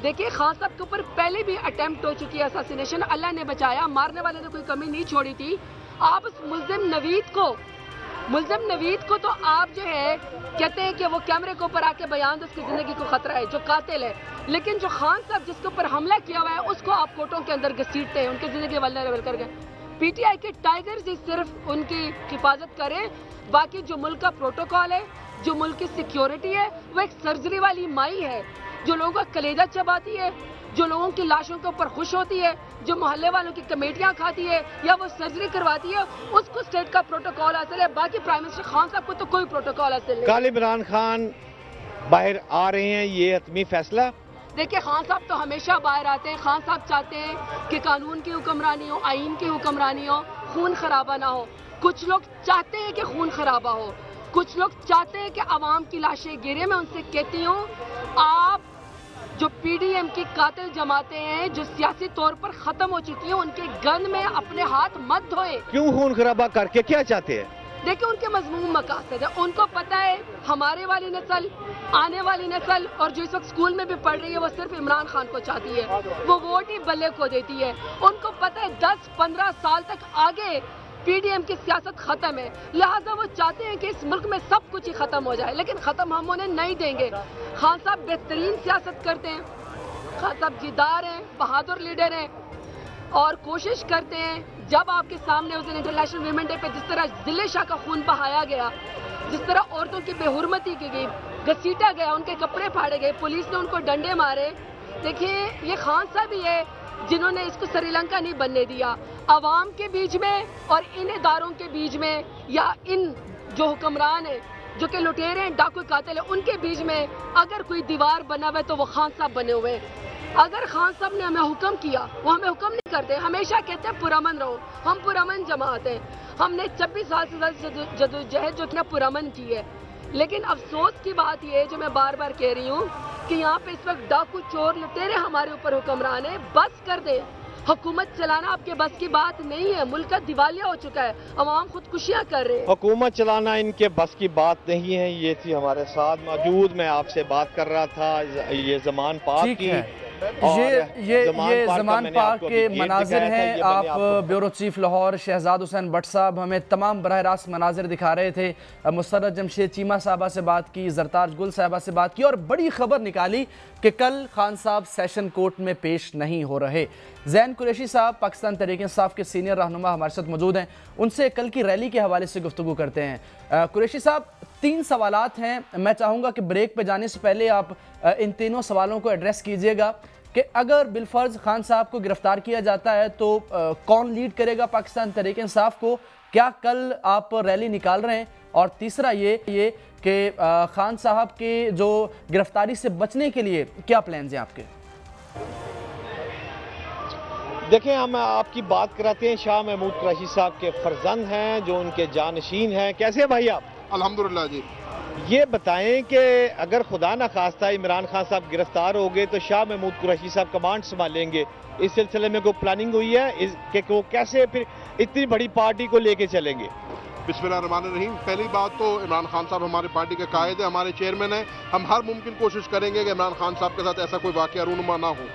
देखिए, खान साहब के ऊपर पहले भी अटेम्प्ट हो चुकी है असैसिनेशन, अल्लाह ने बचाया, मारने वाले ने कोई कमी नहीं छोड़ी थी। आप उस मुल्जिम नवीद को तो आप जो है कहते हैं कि वो कैमरे के ऊपर आके बयान दो, उसकी जिंदगी को खतरा है, जो कातिल है। लेकिन जो खान साहब जिसके ऊपर हमला किया हुआ है उसको आप कोर्टों के अंदर घसीटते हैं, उनकी जिंदगी वल्नरेबल कर गए। पीटीआई के टाइगर्स ही सिर्फ उनकी हिफाजत करें, बाकी जो मुल्क का प्रोटोकॉल है, जो मुल्क की सिक्योरिटी है, वो एक सर्जरी वाली माई है जो लोगों का कलेजा चबाती है, जो लोगों की लाशों के ऊपर खुश होती है, जो मोहल्ले वालों की कमेटियां खाती है या वो सर्जरी करवाती है, उसको स्टेट का प्रोटोकॉल हासिल है। बाकी प्राइम मिनिस्टर खान साहब को तो कोई प्रोटोकॉल हासिल नहीं। कल इमरान खान बाहर आ रहे हैं, ये हतमी फैसला? देखिए, खान साहब तो हमेशा बाहर आते हैं। खान साहब चाहते हैं कि कानून की हुक्मरानी हो, आईन की हुक्मरानी हो, खून खराबा ना हो। कुछ लोग चाहते हैं कि खून खराबा हो, कुछ लोग चाहते हैं कि आवाम की लाशें गिरे। मैं उनसे कहती हूँ, आप जो पीडीएम की कातिल जमाते हैं जो सियासी तौर पर खत्म हो चुकी हैं, उनके गन में अपने हाथ मत धोएं। क्यों खून खराबा करके क्या चाहते हैं? देखिए, उनके मजमूम मकासद है, उनको पता है हमारे वाली नस्ल, आने वाली नस्ल और जो इस वक्त स्कूल में भी पढ़ रही है वो सिर्फ इमरान खान को चाहती है, वो वोट ही बल्ले को देती है। उनको पता है 10-15 साल तक आगे पीडीएम की सियासत खत्म है, लिहाजा वो चाहते हैं कि इस मुल्क में सब कुछ ही खत्म हो जाए, लेकिन खत्म हम उन्हें नहीं देंगे। खान साहब बेहतरीन सियासत करते हैं, खान साहब जिद्दार हैं, बहादुर लीडर हैं और कोशिश करते हैं। जब आपके सामने उस दिन इंटरनेशनल वुमेन डे पे जिस तरह जिले शाह का खून बहाया गया, जिस तरह औरतों की बेहुरमती की गई, घसीटा गया, उनके कपड़े फाड़े गए, पुलिस ने उनको डंडे मारे। देखिए, ये खान साहब ही है जिन्होंने इसको श्रीलंका नहीं बनने दिया। अवाम के बीच में और इन इदारों के बीच में या इन जो हुक्मरान है, जो कि लुटेरे हैं, डाकू कातिल है, उनके बीच में अगर कोई दीवार बना हुआ है तो वो खान साहब बने हुए हैं। अगर खान साहब ने हमें हुक्म किया, वो हमें हुक्म नहीं करते, हमेशा कहते हैं पुरअमन रहो। हम पुरअमन जमात हैं, हमने 26 साल से जदोजहद जो इतना पुरअमन की है। लेकिन अफसोस की बात यह है, जो मैं बार बार कह रही हूँ, कि यहाँ पे इस वक्त डाकू चोर लुटेरे हमारे ऊपर हुक्मरान है। बस कर दे, हुकूमत चलाना आपके बस की बात नहीं है, मुल्क का दिवालिया हो चुका है, अवाम खुदकुशियां कर रहे हैं। हुकूमत चलाना इनके बस की बात नहीं है। ये थी हमारे साथ मौजूद, मैं आपसे बात कर रहा था ये ज़मान पाक की। ये ज़मान पाक के मनाजिर हैं। आप ब्यूरो चीफ लाहौर शहजाद हुसैन भट्ट साहब हमें तमाम बरह रास्त मनाजिर दिखा रहे थे। मुसर्रत जमशेद चीमा साहबा से बात की, जरताज गुल साहबा से बात की और बड़ी खबर निकाली कि कल खान साहब सेशन कोर्ट में पेश नहीं हो रहे। जैन कुरैशी साहब पाकिस्तान तहरीक इंसाफ के सीनियर रहनुमा हमारे साथ मौजूद हैं, उनसे कल की रैली के हवाले से गुफ्तगू करते हैं। कुरैशी साहब, 3 सवालात हैं, मैं चाहूँगा कि ब्रेक पे जाने से पहले आप इन तीनों सवालों को एड्रेस कीजिएगा कि अगर बिलफर्ज खान साहब को गिरफ्तार किया जाता है तो कौन लीड करेगा पाकिस्तान तहरीक इंसाफ को, क्या कल आप रैली निकाल रहे हैं? और तीसरा ये कि खान साहब के जो गिरफ्तारी से बचने के लिए क्या प्लान्स हैं आपके? देखें, हम आपकी बात कराते हैं, शाह महमूद कुरैशी साहब के फर्जंद हैं जो उनके जानशीन हैं। कैसे हैं भाई आप? अल्हम्दुलिल्लाह जी। ये बताएं कि अगर खुदा न खास्ता इमरान खान साहब गिरफ्तार हो गए तो शाह महमूद कुरैशी साहब कमांड संभालेंगे, इस सिलसिले में कोई प्लानिंग हुई है कि वो कैसे फिर इतनी बड़ी पार्टी को लेके चलेंगे? बिस्मिल्लाहिर्रहमानिर्रहीम। पहली बात तो इमरान खान साहब हमारी पार्टी के कायद है, हमारे चेयरमैन हैं। हम हर मुमकिन कोशिश करेंगे कि इमरान खान साहब के साथ ऐसा कोई वाकया रूनुमा ना हो।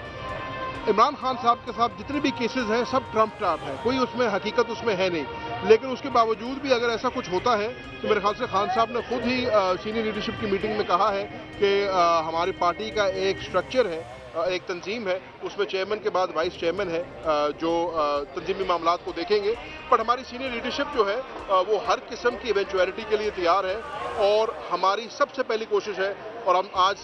इमरान खान साहब के साथ जितने भी केसेस हैं सब ट्रम्प टाप है, कोई उसमें हकीकत उसमें है नहीं। लेकिन उसके बावजूद भी अगर ऐसा कुछ होता है तो मेरे ख्याल से खान साहब ने खुद ही सीनियर लीडरशिप की मीटिंग में कहा है कि हमारी पार्टी का एक स्ट्रक्चर है, एक तंजीम है, उसमें चेयरमैन के बाद वाइस चेयरमैन है जो तंजीमी मामलात को देखेंगे। बट हमारी सीनियर लीडरशिप जो है वो हर किस्म की इवेंचुअलिटी के लिए तैयार है और हमारी सबसे पहली कोशिश है। और हम आज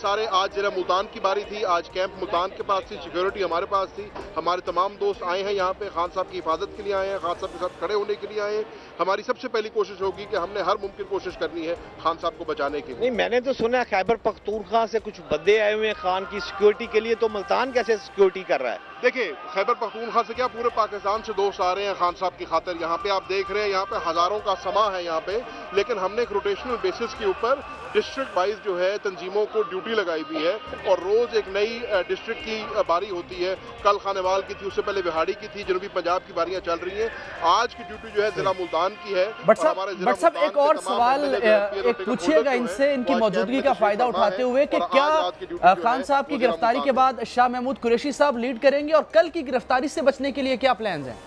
ज़रा मुल्तान की बारी थी, आज कैंप मुल्तान के पास थी, सिक्योरिटी हमारे पास थी, हमारे तमाम दोस्त आए हैं यहाँ पे, खान साहब की हिफाजत के लिए आए हैं, खान साहब के साथ खड़े होने के लिए आए हैं। हमारी सबसे पहली कोशिश होगी कि हमने हर मुमकिन कोशिश करनी है खान साहब को बचाने के लिए। नहीं, मैंने तो सुना है खैबर पख्तूनख्वा से कुछ बंदे आए हुए हैं खान की सिक्योरिटी के लिए, तो मुल्तान कैसे सिक्योरिटी कर रहा है? देखिए, खैबर पख्तूनख्वा से क्या पूरे पाकिस्तान से दोस्त आ रहे हैं खान साहब की खातिर। यहाँ पे आप देख रहे हैं यहाँ पे हजारों का समा है यहाँ पे, लेकिन हमने एक रोटेशनल बेसिस के ऊपर डिस्ट्रिक्ट वाइज जो है तंजीमों को ड्यूटी लगाई हुई है और रोज एक नई डिस्ट्रिक्ट की बारी होती है। कल खानेवाल की थी, उससे पहले बिहाड़ी की थी, जनूबी पंजाब की बारियां चल रही हैं। आज की ड्यूटी जो है जिला मुल्तान की है। बट साहब एक और सवाल एक पूछिएगा इनसे, इनकी मौजूदगी का फायदा उठाते हुए कि क्या खान साहब की गिरफ्तारी के बाद शाह महमूद कुरैशी साहब लीड करेंगे और कल की गिरफ्तारी से बचने के लिए क्या प्लान हैं?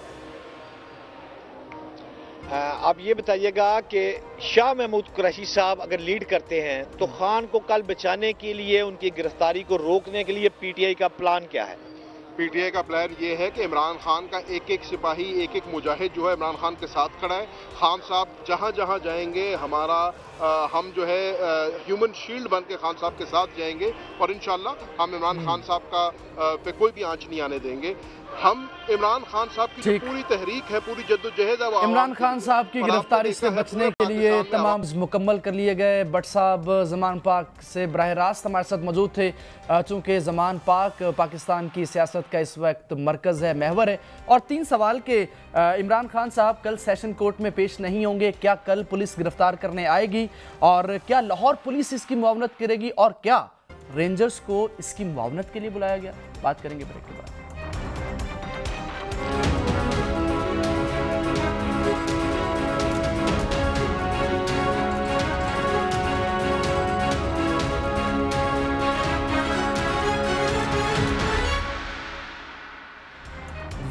आप ये बताइएगा कि शाह महमूद कुरैशी साहब अगर लीड करते हैं तो खान को कल बचाने के लिए, उनकी गिरफ्तारी को रोकने के लिए पीटीआई का प्लान क्या है? पीटीआई का प्लान ये है कि इमरान खान का एक एक सिपाही, एक एक मुजाहिद जो है इमरान खान के साथ खड़ा है। खान साहब जहाँ जहाँ जाएंगे हम जो है ह्यूमन शील्ड बन के खान साहब के साथ जाएंगे और इंशाल्लाह हम इमरान खान साहब का पे कोई भी आंच नहीं आने देंगे। हम इमरान खान साहब की जो पूरी तहरीक है, पूरी जद्दोजहद है, वो इमरान खान साहब की गिरफ्तारी से बचने के लिए तमाम मुकम्मल कर लिए गए। बट साहब ज़मान पाक से बराह रास्त हमारे साथ मौजूद थे, चूँकि ज़मान पाक पाकिस्तान की सियासत का इस वक्त मरकज़ है, महवर है। और 3 सवाल के इमरान खान साहब कल सेशन कोर्ट में पेश नहीं होंगे, क्या कल पुलिस गिरफ्तार करने आएगी और क्या लाहौर पुलिस इसकी मुआवनत करेगी और क्या रेंजर्स को इसकी मुआवनत के लिए बुलाया गया? बात करेंगे ब्रेक के बाद।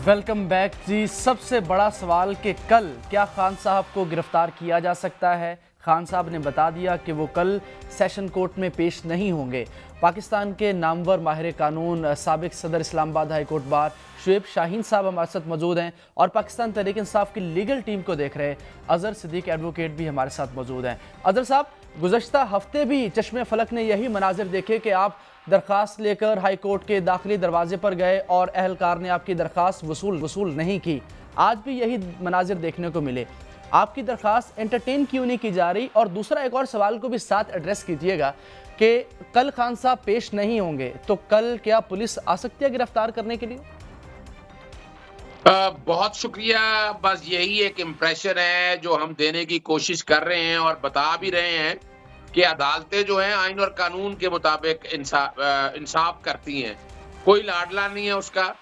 वेलकम बैक जी। सबसे बड़ा सवाल कि कल क्या खान साहब को गिरफ्तार किया जा सकता है? खान साहब ने बता दिया कि वो कल सेशन कोर्ट में पेश नहीं होंगे। पाकिस्तान के नामवर माहिर कानून साबिक सदर Islamabad high court bar Shoaib Shaheen साहब हमारे साथ मौजूद हैं और पाकिस्तान तहरीक इंसाफ की लीगल टीम को देख रहे अजहर सिद्दीक एडवोकेट भी हमारे साथ मौजूद हैं। अजहर साहब, गुज़श्ता हफ्ते भी चश्मे फलक ने यही मनाजिर देखे कि आप दरख्वास्त लेकर हाई कोर्ट के दाखिली दरवाजे पर गए और अहलकार ने आपकी दरख्वास्त वसूल नहीं की। आज भी यही मनाजिर देखने को मिले। आपकी दरख्वास्त एंटरटेन क्यों नहीं की जा रही? और दूसरा एक और सवाल को भी साथ एड्रेस कीजिएगा कि कल खान साहब पेश नहीं होंगे तो कल क्या पुलिस आ सकती है गिरफ्तार करने के लिए? बहुत शुक्रिया। बस यही एक इम्प्रेशन है जो हम देने की कोशिश कर रहे हैं और बता भी रहे हैं कि अदालतें जो हैं आइन और कानून के मुताबिक इंसाफ करती हैं, कोई लाडला नहीं है उसका।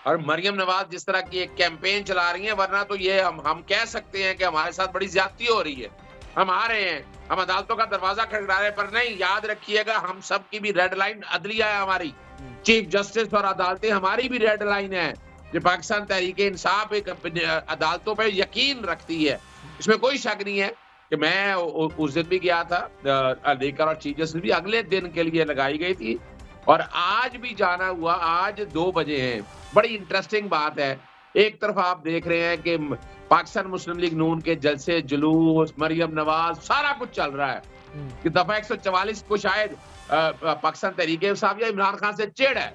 और मरियम नवाज जिस तरह की एक कैंपेन चला रही हैं, वरना तो ये हम कह सकते हैं कि हमारे साथ बड़ी ज्यादती हो रही है। हम आ रहे हैं, हम अदालतों का दरवाजा खटखटा रहे हैं, पर नहीं, याद रखिएगा हम सब की भी रेड लाइन अदलिया है, हमारी चीफ जस्टिस और अदालतें हमारी भी रेड लाइन है। जो पाकिस्तान तहरीक इंसाफ एक अदालतों पर यकीन रखती है, इसमें कोई शक नहीं है कि मैं उस दिन भी गया था लेकर और चीफ जस्टिस भी अगले दिन के लिए लगाई गई थी और आज भी जाना हुआ। आज 2 बजे हैं। बड़ी इंटरेस्टिंग बात है, एक तरफ आप देख रहे हैं कि पाकिस्तान मुस्लिम लीग नून के जलसे जुलूस, मरियम नवाज, सारा कुछ चल रहा है कि दफा 144 को शायद पाकिस्तान तहरीक इंसाफ या इमरान खान से चिढ़ है।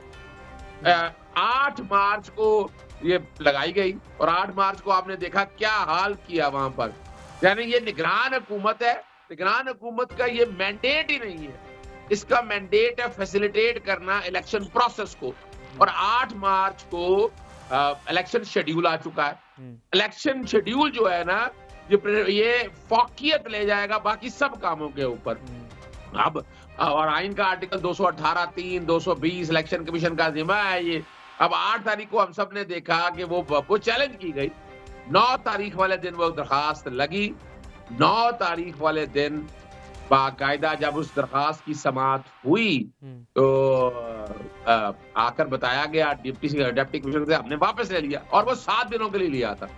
8 मार्च को ये लगाई गई और 8 मार्च को आपने देखा क्या हाल किया वहां पर। यानी ये निगरान हुकूमत है, निगरान हुकूमत का ये मैंडेट ही नहीं है। इसका मैंडेट है फैसिलिटेट करना इलेक्शन प्रोसेस को। और 8 मार्च को इलेक्शन शेड्यूल आ चुका है। इलेक्शन शेड्यूल जो है ना, ये फौकियत ले जाएगा बाकी सब कामों के ऊपर। अब और आइन का आर्टिकल 218(3), 220 इलेक्शन कमीशन का जिम्मा है ये। अब 8 तारीख को हम सब ने देखा कि वो चैलेंज की गई। 9 तारीख वाले दिन वो दरखास्त लगी। 9 तारीख वाले दिन बाकायदा जब उस दरखास्त की समाअत हुई तो आकर बताया गया डिप्टी कमिश्नर से, हमने वापस ले लिया और वो 7 दिनों के लिए लिया था,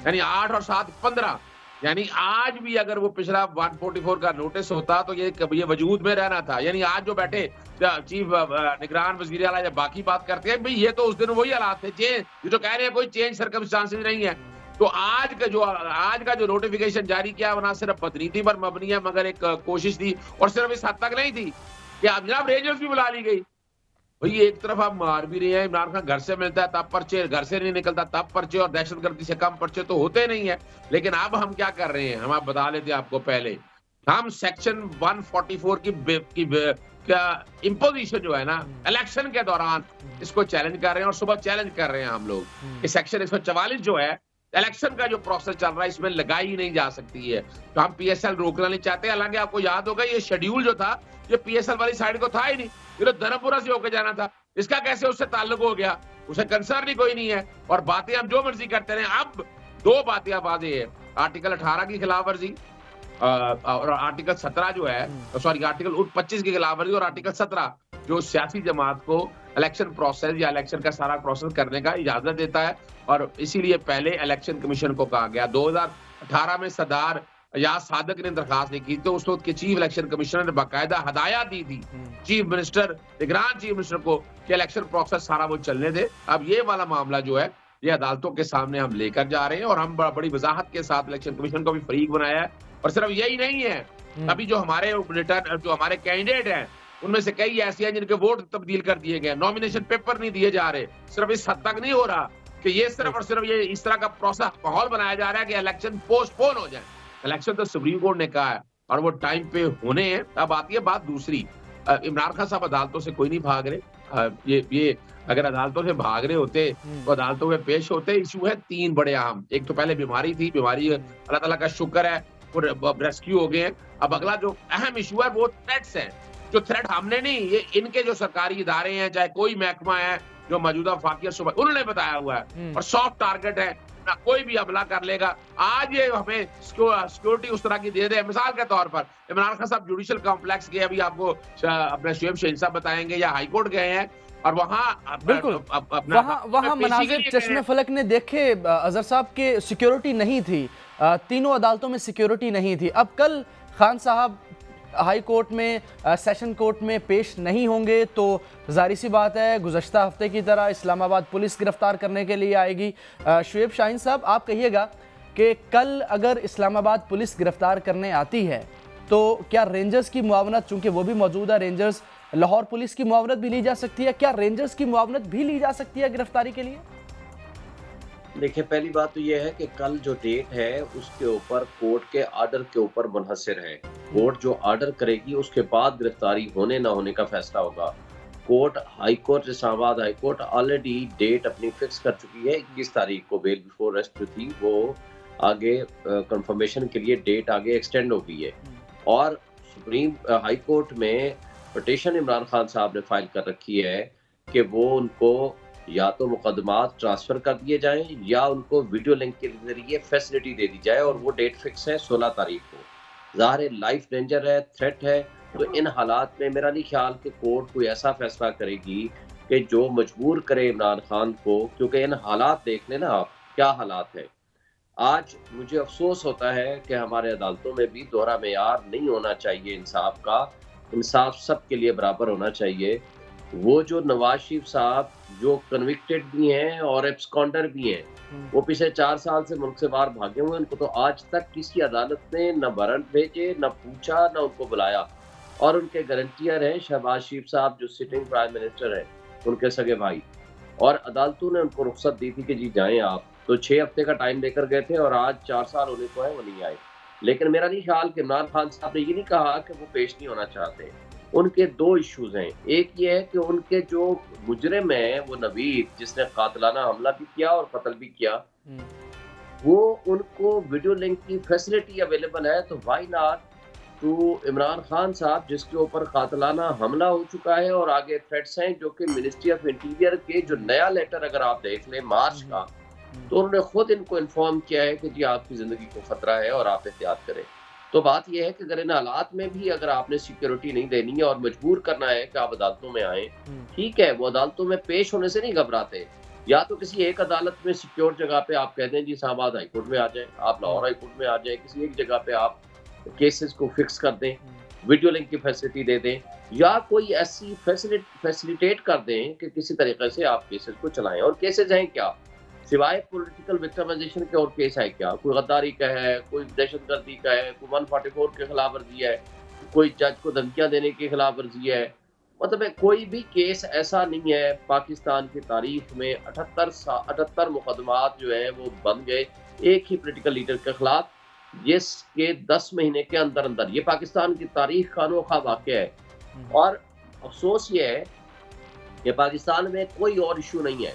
यानी 8 और 7 15। यानी आज भी अगर वो पिछला 144 का नोटिस होता तो ये वजूद में रहना था। यानी आज जो बैठे चीफ निगरान वजीर आला जब बाकी बात करते हैं, भाई ये तो उस दिन वही हालात थे, ये जो कह रहे हैं कोई चेंज सर्कमस्टांसेस नहीं है। तो आज का जो नोटिफिकेशन जारी किया वो ना सिर्फ बदनीति पर मबनी है मगर एक कोशिश थी, और सिर्फ इस हद तक नहीं थी कि अब जनाब रेंजर्स भी बुला ली गई। भाई एक तरफ आप मार भी रहे हैं, इमरान खान घर से मिलता है तब पर्चे, घर से नहीं निकलता तब पर्चे, और दहशतगर्दी से कम पर्चे तो होते नहीं है। लेकिन अब हम क्या कर रहे हैं, हम आप बता लेते हैं आपको पहले, हम सेक्शन 144 की इम्पोजिशन जो है ना इलेक्शन के दौरान इसको चैलेंज कर रहे हैं, और सुबह चैलेंज कर रहे हैं हम लोग कि सेक्शन 144 जो है इलेक्शन का जो प्रोसेस चल रहा है इसमें लगाई ही नहीं जा सकती है। तो हम PSL रोकना नहीं चाहते। हालांकि आपको याद होगा ये शेड्यूल जो था ये PSL वाली साइड को था ही नहीं, ये तो धर्मपुरा से होकर जाना था। इसका कैसे उससे ताल्लुक हो गया, उसे कंसर्न ही कोई नहीं है, और बातें हम जो मर्जी करते रहे। अब 2 बातें वाजे है, आर्टिकल 18 की खिलाफ वर्जी और आर्टिकल 17 जो है, सॉरी आर्टिकल 25 की खिलाफ वर्जी और आर्टिकल 17 जो सियासी जमात को इलेक्शन प्रोसेस या इलेक्शन का सारा प्रोसेस करने का इजाजत देता है। और इसीलिए पहले इलेक्शन कमीशन को कहा गया, 2018 में सरदार याद सादक ने दरखास्त नहीं की तो उस वक्त के चीफ इलेक्शन कमिश्नर ने बाकायदा हदायत दी थी चीफ मिनिस्टर, निगरान चीफ मिनिस्टर को कि इलेक्शन प्रोसेस सारा वो चलने दे। अब ये वाला मामला जो है ये अदालतों के सामने हम लेकर जा रहे हैं, और हम बड़ी वजाहत के साथ इलेक्शन कमीशन को भी फरीक बनाया है। और सिर्फ यही नहीं है, अभी जो हमारे कैंडिडेट हैं उनमें से कई ऐसे हैं जिनके वोट तब्दील कर दिए गए, नॉमिनेशन पेपर नहीं दिए जा रहे। सिर्फ इस हद तक नहीं हो रहा कि ये सिर्फ और सिर्फ ये इस तरह का प्रोसेस माहौल बनाया जा रहा है कि इलेक्शन पोस्टपोन हो जाए। इलेक्शन तो सुप्रीम कोर्ट ने कहा है और वो टाइम पे होने हैं। अब आती है बात दूसरी, इमरान खान साहब अदालतों से कोई नहीं भाग रहे। ये अगर अदालतों से भाग रहे होते तो अदालतों में पेश होते। इशू है 3 बड़े अहम। एक तो पहले बीमारी थी, बीमारी अल्लाह ताला का शुक्र है वो रेस्क्यू हो गए हैं। अब अगला जो अहम इशू है वो थ्रेट्स है। जो थ्रेट हमने नहीं, ये इनके जो सरकारी इदारे हैं, चाहे कोई महकमा है जो मौजूदा फाकिया सुबह उन्होंने बताया हुआ है, और सॉफ्ट टारगेट है ना, कोई भी हमला कर लेगा। आज ये हमें सिक्योरिटी उस तरह की दे दे। मिसाल के तौर पर इमरान खान साहब जुडिशल कॉम्प्लेक्स गए, अभी आपको अपने शुएब शहीन साहब बताएंगे, या हाई कोर्ट गए हैं, और वहाँ बिल्कुल वहाँ मनाजिर चश्मे फलक ने देखे अजहर साहब के सिक्योरिटी नहीं थी, तीनों अदालतों में सिक्योरिटी नहीं थी। अब कल खान साहब हाई कोर्ट में सेशन कोर्ट में पेश नहीं होंगे तो जाहिर सी बात है गुज़श्ता हफ्ते की तरह इस्लामाबाद पुलिस गिरफ्तार करने के लिए आएगी। शुएब शाहीन साहब, आप कहिएगा कि कल अगर इस्लामाबाद पुलिस गिरफ्तार करने आती है तो क्या रेंजर्स की मुआवनत, चूंकि वो भी मौजूद है रेंजर्स, लाहौर पुलिस की मुआवनत भी ली जा सकती है? क्या रेंजर्स की मुआवनत भी ली जा सकती है गिरफ्तारी के लिए? देखिए, पहली बात तो यह है कि कल जो डेट है उसके ऊपर कोर्ट के आर्डर के ऊपर मुनहसर है। कोर्ट जो आर्डर करेगी उसके बाद गिरफ्तारी होने ना होने का फैसला होगा। Court high court, Islamabad high court already date अपनी फिक्स कर चुकी है। 21 तारीख को बेल बिफोर अरेस्ट जो थी वो आगे कंफर्मेशन के लिए डेट आगे एक्सटेंड हो गई है। और सुप्रीम हाई कोर्ट में पिटीशन इमरान खान साहब ने फाइल कर रखी है कि वो उनको या तो मुकदमात ट्रांसफर कर दिए जाएं या उनको वीडियो लिंक के जरिए फैसिलिटी दे दी जाए, और वो डेट फिक्स है 16 तारीख को। ज़ाहिर लाइफ डेंजर है, थ्रेट है, तो इन हालात में मेरा नहीं ख्याल कि कोर्ट कोई ऐसा फैसला करेगी कि जो मजबूर करे इमरान खान को, क्योंकि इन हालात देख लें ना आप क्या हालात है। आज मुझे अफसोस होता है कि हमारे अदालतों में भी दोहरा मेयार नहीं होना चाहिए इंसाफ का। इंसाफ सबके लिए बराबर होना चाहिए। वो जो नवाज शरीफ साहब जो कन्विक्टेड भी हैं और एब्सकॉन्डर भी हैं, वो पिछले 4 साल से मुल्क से बाहर भागे हुए हैं। उनको तो आज तक किसी अदालत ने न वारंट भेजे, न पूछा, न उनको बुलाया, और उनके गारंटियर हैं शहबाज शरीफ साहब जो सिटिंग प्राइम मिनिस्टर हैं, उनके सगे भाई, और अदालतों ने उनको रुख्सत दी थी कि जी जाएं आप। तो 6 हफ्ते का टाइम लेकर गए थे और आज 4 साल होने को है वो नहीं आए। लेकिन मेरा नहीं ख्याल कि इमरान खान साहब ने ये नहीं कहा कि वो पेश नहीं होना चाहते। उनके 2 इश्यूज हैं। एक ये है कि उनके जो मुजरिम है वो नवीद, जिसने कातिलाना हमला भी किया और कत्ल भी किया, वो उनको वीडियो लिंक की फैसिलिटी अवेलेबल है, तो why not to Imran Khan साहब जिसके ऊपर कातलाना हमला हो चुका है और आगे थ्रेट्स हैं, जो कि मिनिस्ट्री ऑफ इंटीरियर के जो नया लेटर अगर आप देख लें मार्च का, तो उन्होंने खुद इनको इन्फॉर्म किया है कि जी आपकी जिंदगी को खतरा है और आप एहतियात करें। तो बात यह है कि अगर इन हालात में भी अगर आपने सिक्योरिटी नहीं देनी है और मजबूर करना है कि आप अदालतों में आए, ठीक है, वो अदालतों में पेश होने से नहीं घबराते, या तो किसी एक अदालत में सिक्योर जगह पे आप कहते हैं जी इस्लामाबाद हाई कोर्ट में आ जाए, आप लाहौर हाई कोर्ट में आ जाए, किसी एक जगह पे आप केसेस को फिक्स कर दें, वीडियो लिंक की फैसिलिटी दे दें, या कोई ऐसी फैसिलिटेट कर दें कि किसी तरीके से आप केसेस को चलाएं। और केसेस हैं क्या, सिवाय पॉलिटिकल विक्टिमाइजेशन के और केस है क्या? कोई गद्दारी का है, कोई दहशतगर्दी का है, कोई 144 के खिलाफ वर्जी है, कोई जज को धमकियां देने के खिलाफ वर्जी है। मतलब कोई भी केस ऐसा नहीं है पाकिस्तान की तारीख में 78 मुकदमात जो है वो बन गए एक ही पॉलिटिकल लीडर के खिलाफ, जिसके 10 महीने के अंदर अंदर। ये पाकिस्तान की तारीख का अनोखा वाक़या है। और अफसोस ये है कि पाकिस्तान में कोई और इशू नहीं है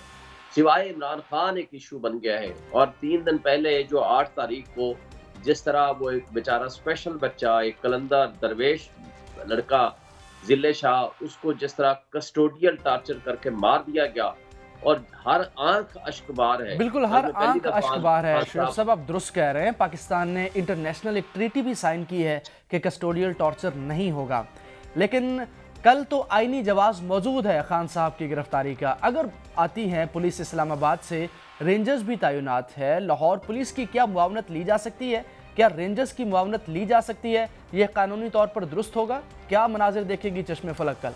सिवाय इमरान खान एक इशू बन गया है। और 3 दिन पहले जो 8 तारीख को जिस तरह वो एक बेचारा स्पेशल बच्चा, एक कलंदर दरवेश लड़का जिले शाह, उसको जिस तरह कस्टोडियल टार्चर करके मार दिया गया और हर आंख अश्कबार है। बिल्कुल, हर आंख अश्कबार है। शरीफ साहब, आप दुरुस्त कह रहे हैं। पाकिस्तान ने इंटरनेशनल एक ट्रीटी भी साइन की है कि कस्टोडियल टॉर्चर नहीं होगा, लेकिन कल तो आईनी जवाब मौजूद है खान साहब की गिरफ्तारी का। अगर आती है पुलिस इस्लामाबाद से, रेंजर्स भी तैनात है, लाहौर पुलिस की क्या मुआवनत ली जा सकती है? क्या रेंजर्स की मुआवनत ली जा सकती है? यह कानूनी तौर पर दुरुस्त होगा? क्या मनाजिर देखेगी चश्मे फलक कल?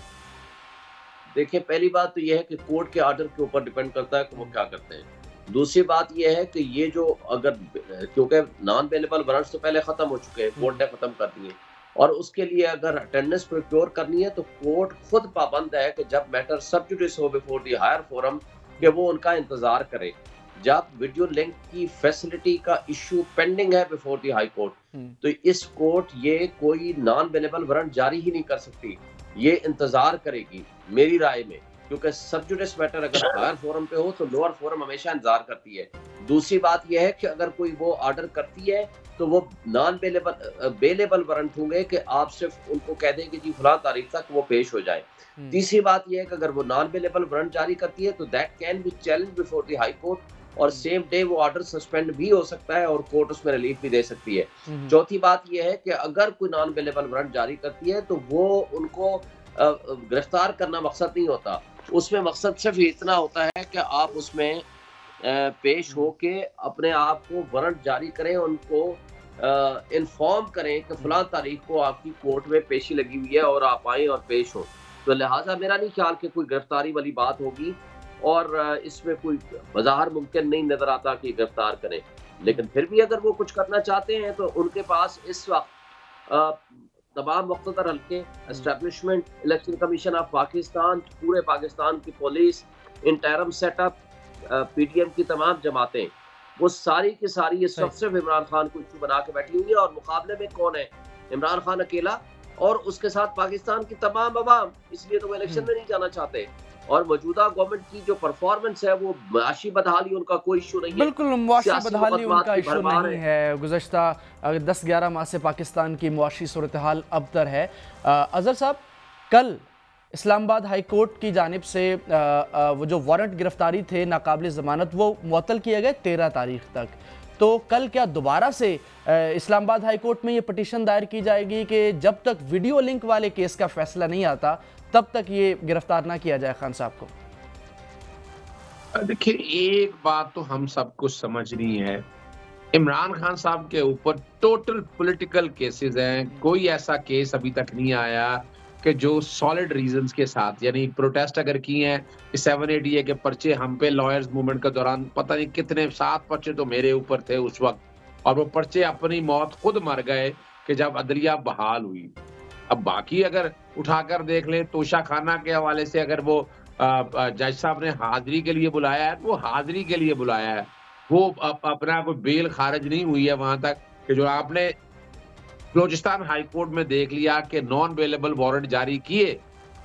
देखिए, पहली बात तो यह है कि कोर्ट के आर्डर के ऊपर डिपेंड करता है कि वो क्या करते हैं। दूसरी बात यह है कि ये जो अगर, क्योंकि नॉन अवेलेबल वारंट्स तो पहले खत्म हो चुके हैं, कोर्ट ने खत्म कर दिए, और उसके लिए अगर अटेंडेंस प्रोक्योर करनी है तो कोर्ट खुद पाबंद है कि जब मैटर सब जुडिस हो बिफोर द हायर फोरम कि वो उनका इंतजार करे। जब वीडियो लिंक की फैसिलिटी का इशू पेंडिंग है बिफोर द हाई कोर्ट, तो इस कोर्ट ये कोई नॉन अवेलेबल वारंट जारी ही नहीं कर सकती, ये इंतजार करेगी मेरी राय में। क्योंकि सब जुडिस मैटर अगर हायर फोरम पे हो तो लोअर फोरम हमेशा इंतजार करती है। दूसरी बात यह है कि अगर कोई वो ऑर्डर करती है तो वो नॉन बेलेबल वारंट होंगे कि आप सिर्फ उनको कह दें कि जी फलां तारीख तक वो पेश हो जाए। तीसरी बात यह है कि अगर वो नॉन बेलेबल वारंट जारी करती है तो that can be challenge before the high court, और सेम डे वो ऑर्डर सस्पेंड भी हो सकता है और कोर्ट उसमें रिलीफ भी दे सकती है। चौथी बात यह है कि अगर कोई नॉन बेलेबल वारंट जारी करती है तो वो उनको गिरफ्तार करना मकसद नहीं होता, उसमें मकसद सिर्फ इतना होता है कि आप उसमें पेश होके अपने आप को वारंट जारी करें, उनको इन्फॉर्म करें कि फलां तारीख को आपकी कोर्ट में पेशी लगी हुई है और आप आए और पेश हो। तो लिहाजा मेरा नहीं ख्याल कि कोई गिरफ्तारी वाली बात होगी, और इसमें कोई बाजार मुमकिन नहीं नजर आता कि गिरफ्तार करें। लेकिन फिर भी अगर वो कुछ करना चाहते हैं तो उनके पास इस वक्त तमाम मुख्तदर हल्के, establishment, election commission of Pakistan, पूरे पाकिस्तान की पुलिस, इंटरम सेटअप, पीटीएम की तमाम जमातें, वो सारी की सारी ये सब सिर्फ इमरान खान को इशू बना के बैठी हुई है। और मुकाबले में कौन है? इमरान खान अकेला और उसके साथ पाकिस्तान की तमाम अवाम। इसलिए तो वो इलेक्शन में नहीं जाना चाहते। और मौजूदा गवर्नमेंट की जो परफॉर्मेंस है वो माशी बदहाली, उनका कोई इशू नहीं है। बिल्कुल, मुआशी बदहाली उनका इशू नहीं है। गुज़श्ता 10-11 माह से पाकिस्तान की मुआशी सूरत हाल अबतर है। अजहर साहब, कल इस्लामाबाद हाई कोर्ट की जानिब से वो जो वारंट गिरफ्तारी थे नाकाबिल ज़मानत, वो मुअत्तल किए गए 13 तारीख तक। तो कल क्या दोबारा से इस्लामाबाद हाई कोर्ट में ये पटिशन दायर की जाएगी कि जब तक वीडियो लिंक वाले केस का फैसला नहीं आता तब तक ये गिरफ्तार ना किया जाए खान साहब को? देखिए, एक बात तो हम सबको समझनी है, इमरान खान साहब के ऊपर टोटल पॉलिटिकल केसेस हैं। कोई ऐसा केस अभी तक नहीं आया कि जो सॉलिड रीजंस के साथ, यानी प्रोटेस्ट अगर किए हैं 780 के पर्चे हम पे लॉयर्स मूवमेंट के दौरान, पता नहीं कितने 7 पर्चे तो मेरे ऊपर थे उस वक्त, और वो पर्चे अपनी मौत खुद मर गए कि जब अदलिया बहाल हुई। अब बाकी अगर उठाकर देख लें, तोशा खाना के हवाले से अगर वो जज साहब ने हाजिरी के लिए बुलाया है, वो हाजिरी के लिए बुलाया है, वो अपना कोई बेल खारिज नहीं हुई है वहां तक कि जो आपने बलोचिस्तान हाई कोर्ट में देख लिया कि नॉन अवेलेबल वारंट जारी किए,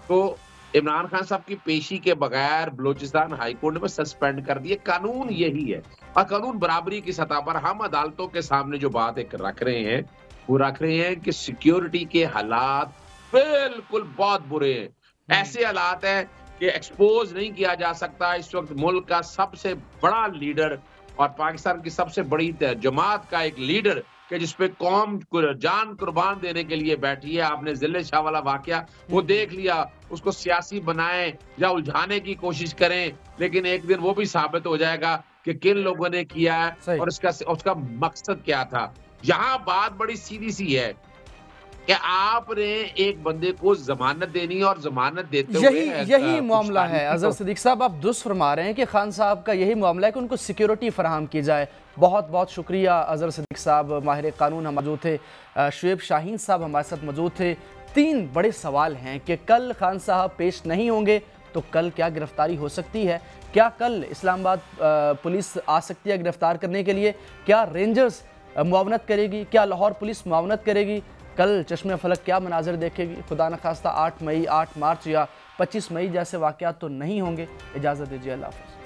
तो इमरान खान साहब की पेशी के बगैर बलूचिस्तान हाईकोर्ट में सस्पेंड कर दिए। कानून यही है, और कानून बराबरी की सतह पर हम अदालतों के सामने जो बात एक रख रहे हैं वो रख रहे हैं कि सिक्योरिटी के हालात बिल्कुल बहुत बुरे हैं। ऐसे हालात हैं कि एक्सपोज नहीं किया जा सकता। इस वक्त मुल्क का सबसे बड़ा लीडर और पाकिस्तान की सबसे बड़ी जमात का एक लीडर कि जिसपे कौम जान कुर्बान देने के लिए बैठी है। आपने जिले शाह वाला वाकया वो देख लिया, उसको सियासी बनाएं या उलझाने की कोशिश करें, लेकिन एक दिन वो भी साबित हो जाएगा कि किन लोगों ने किया है और उसका मकसद क्या था। यहाँ बात बड़ी सीधी सी है कि आपने एक बंदे को जमानत देनी है और जमानत देते हुए यही मामला है। अजहर सिद्दीक साहब, आप दुरुस्त फरमा रहे हैं कि खान साहब का यही मामला है कि उनको सिक्योरिटी फराहम की जाए। बहुत बहुत शुक्रिया अजहर सिद्दीक साहब, माहिर कानून हम मौजूद थे। शुएब शाहीन साहब हमारे साथ मौजूद थे। 3 बड़े सवाल हैं कि कल खान साहब पेश नहीं होंगे तो कल क्या गिरफ्तारी हो सकती है? क्या कल इस्लामाबाद पुलिस आ सकती है गिरफ्तार करने के लिए? क्या रेंजर्स मुआवनत करेगी? क्या लाहौर पुलिस मुआवनत करेगी? कल चश्मे फलक क्या मनाजिर देखेगी? खुदा न खास्ता 8 मई, 8 मार्च या 25 मई जैसे वाक़यात तो नहीं होंगे। इजाज़त दीजिए, अल्लाह हाफ़िज़।